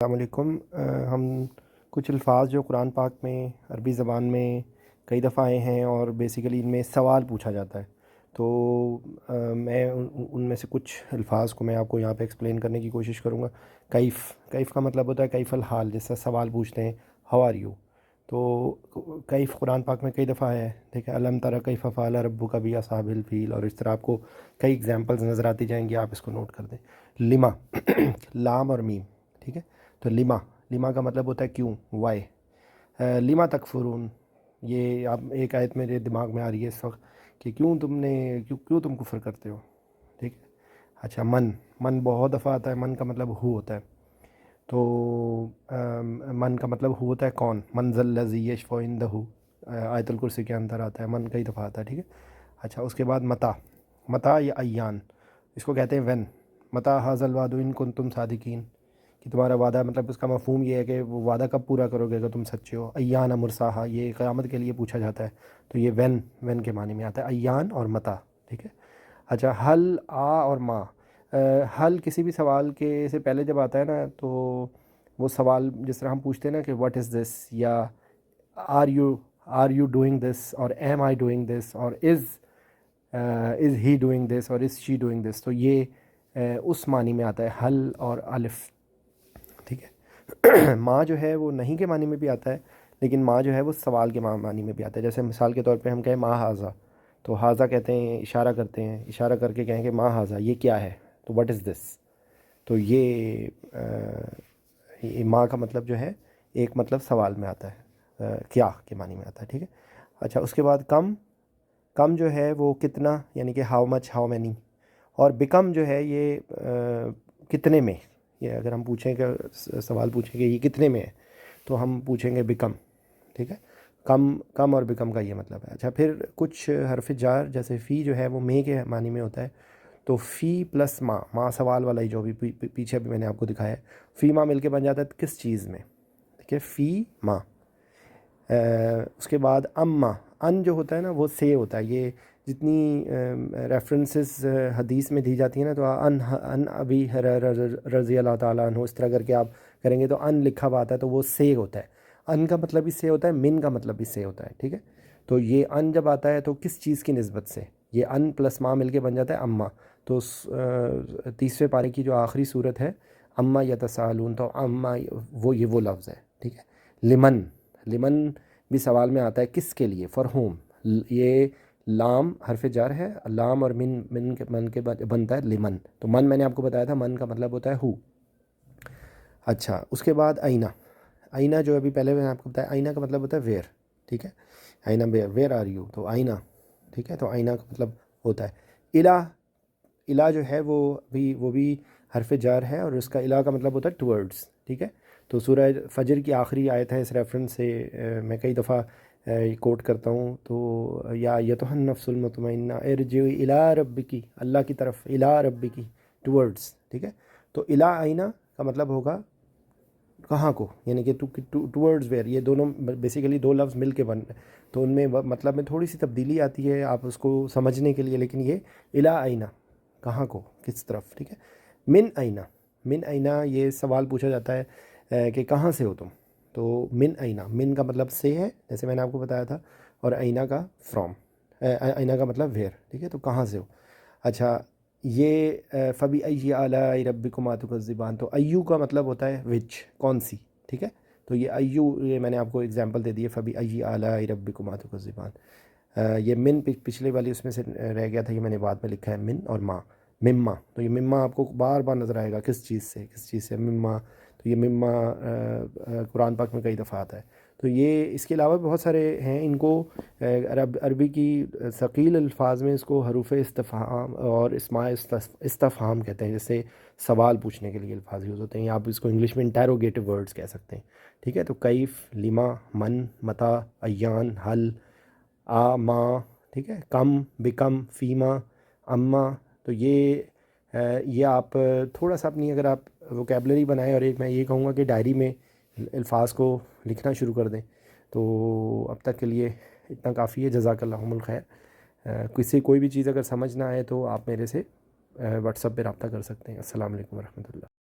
السلام علیکم۔ ہم کچھ الفاظ جو قرآن پاک میں عربی زبان میں کئی دفعہ آئے ہیں اور بیسیکلی ان میں سوال پوچھا جاتا ہے، تو میں ان میں سے کچھ الفاظ کو میں آپ کو یہاں پہ ایکسپلین کرنے کی کوشش کروں گا۔ کیف کا مطلب ہوتا ہے کیف الحال، جس سے سوال پوچھتے ہیں ہاؤ آر یو، تو کیف قرآن پاک میں کئی دفعہ ہے، ٹھیک ہے۔ علم تری کیف فعل ربک باصحاب الفیل، اور اس طرح آپ کو کئی ایگزامپلز نظر آتی جائیں گی، آپ اس کو نوٹ کر دیں۔ لما لام اور میم، ٹھیک ہے۔ تو لما کا مطلب ہوتا ہے کیوں، وائی۔ لما تکفرون، یہ آپ ایک آیت میرے دماغ میں آ رہی ہے اس وقت کہ کیوں تم کفر کرتے ہو، ٹھیک ہے۔ اچھا، من بہت دفعہ آتا ہے، من کا مطلب ہو ہوتا ہے، تو من کا مطلب ہو ہوتا ہے کون، من ذا الذی یشفع عندہ، آیت الکرسی کے اندر آتا ہے، من کئی دفعہ آتا ہے، ٹھیک ہے۔ اچھا، اس کے بعد متا یا ایان، اس کو کہتے ہیں وین۔ متا ھذا الوعد ان کنتم صادقین، کہ تمہارا وعدہ، مطلب اس کا مفہوم یہ ہے کہ وہ وعدہ کب پورا کرو گے اگر تم سچے ہو۔ ایان مرساہا، یہ قیامت کے لیے پوچھا جاتا ہے، تو یہ وین کے معنی میں آتا ہے، ایان اور متا، ٹھیک ہے۔ اچھا، حل اور ما، حل کسی بھی سوال کے سے پہلے جب آتا ہے نا، تو وہ سوال جس طرح ہم پوچھتے ہیں نا کہ واٹ از دس، یا آر یو ڈوئنگ دس، اور ایم آئی ڈوئنگ دس، اور از ہی ڈوئنگ دس، اور از شی ڈوئنگ دس، تو یہ اس معنی میں آتا ہے حل اور الف، ٹھیک ہے۔ ماں جو ہے وہ نہیں کے معنی میں بھی آتا ہے، لیکن ماں جو ہے وہ سوال کے معنی میں بھی آتا ہے۔ جیسے مثال کے طور پہ ہم کہیں ماں حاضہ، تو حاضہ کہتے ہیں، اشارہ کرتے ہیں، اشارہ کر کے کہیں کہ ماں حاضہ، یہ کیا ہے، تو واٹ از دس، تو یہ ماں کا مطلب جو ہے ایک مطلب سوال میں آتا ہے، کیا کے معنی میں آتا ہے، ٹھیک ہے۔ اچھا، اس کے بعد کم جو ہے وہ کتنا، یعنی کہ ہاؤ مچ، ہاؤ مینی، اور بیکم جو ہے یہ کتنے میں، یہ اگر ہم پوچھیں کہ سوال پوچھیں کہ یہ کتنے میں ہے، تو ہم پوچھیں گے بیکم، ٹھیک ہے۔ کم اور بیکم کا یہ مطلب ہے۔ اچھا، پھر کچھ حرف جار جیسے فی جو ہے وہ میں کے معنی میں ہوتا ہے، تو فی پلس ماں سوال والا ہی جو بھی پیچھے بھی میں نے آپ کو دکھایا ہے، فی ماں مل کے بن جاتا ہے کس چیز میں، ٹھیک ہے، فی ماں۔ اس کے بعد اما، ان جو ہوتا ہے نا وہ سے ہوتا ہے، یہ جتنی ریفرنسز حدیث میں دی جاتی ہیں نا، تو ان ابی رضی اللہ تعالیٰ عنہ، اس طرح کر کے آپ کریں گے تو ان لکھا ہوا آتا ہے، تو وہ سے ہوتا ہے۔ ان کا مطلب بھی سے ہوتا ہے، من کا مطلب بھی سے ہوتا ہے، ٹھیک ہے۔ تو یہ ان جب آتا ہے تو کس چیز کی نسبت سے، یہ ان پلس ماں مل کے بن جاتا ہے اما۔ تو تیسرے پارے کی جو آخری صورت ہے اما یتساءلون، تو اما وہ لفظ ہے، ٹھیک ہے۔ لمن بھی سوال میں آتا ہے، کس کے لیے، فار ہوم، یہ لام حرف جار ہے، لام اور من کے بنتا ہے لمن، تو من میں نے آپ کو بتایا تھا من کا مطلب ہوتا ہے ہو۔ اچھا، اس کے بعد آئینہ جو ابھی پہلے میں نے آپ کو بتایا، آئینہ کا مطلب ہوتا ہے ویئر، ٹھیک ہے۔ آئینہ ویئر آر یو، تو آئینہ، ٹھیک ہے، تو آئینہ کا مطلب ہوتا ہے الہ جو ہے وہ بھی حرف جار ہے، اور اس کا الہ کا مطلب ہوتا ہے ٹورڈز، ٹھیک ہے۔ تو سورہ فجر کی آخری آیت ہے، اس ریفرنس سے میں کئی دفعہ کوٹ کرتا ہوں، تو یا ایتھا النفس المطمئنہ ارجعی الی ربکی، اللہ کی طرف، الی ربکی، ٹورڈز، ٹھیک ہے۔ تو الی آئینہ کا مطلب ہوگا کہاں کو، یعنی کہ ٹورڈز ویئر، یہ دونوں بیسیکلی دو لفظ مل کے بن، تو ان میں مطلب میں تھوڑی سی تبدیلی آتی ہے آپ اس کو سمجھنے کے لیے، لیکن یہ الی آئینہ، کہاں کو، کس طرف، ٹھیک ہے۔ من آئینہ، یہ سوال پوچھا جاتا ہے کہ کہاں سے ہو تم، تو من آئینہ، من کا مطلب سے ہے جیسے میں نے آپ کو بتایا تھا، اور آئینہ کا فرام، آئینہ کا مطلب ویئر، ٹھیک ہے، تو کہاں سے ہو۔ اچھا، یہ فبأی آلاء ربکما تکذبان، تو ایو کا مطلب ہوتا ہے وچ، کون سی، ٹھیک ہے۔ تو یہ ایو، یہ میں نے آپ کو اگزامپل دے دی ہے، فبأی آلاء ربکما تکذبان۔ یہ من پچھلے والی اس میں سے رہ گیا تھا، یہ میں نے بعد میں لکھا ہے، من اور مما، تو یہ مما آپ کو بار بار نظر آئے گا، کس چیز سے مما، تو یہ مما قرآن پاک میں کئی دفعہ آتا ہے۔ تو یہ اس کے علاوہ بہت سارے ہیں، ان کو عربی کی ثقیل الفاظ میں اس کو حروف استفہام اور اسماء استفہام کہتے ہیں، جیسے سوال پوچھنے کے لیے الفاظ یوز ہوتے ہیں، یا آپ اس کو انگلش میں انٹیروگیٹو ورڈز کہہ سکتے ہیں، ٹھیک ہے۔ تو کیف، لما، من، متا، ایان، حل، ما، ٹھیک ہے، کم، بیکم، فیما، اما، تو یہ آپ تھوڑا سا اپنی اگر آپ ووکیبلری بنائیں، اور ایک میں یہ کہوں گا کہ ڈائری میں الفاظ کو لکھنا شروع کر دیں، تو اب تک کے لیے اتنا کافی ہے۔ جزاک اللہ الخیر۔ کوئی بھی چیز اگر سمجھ نہ آئے تو آپ میرے سے واٹس ایپ پہ رابطہ کر سکتے ہیں۔ السلام علیکم ورحمۃ اللہ۔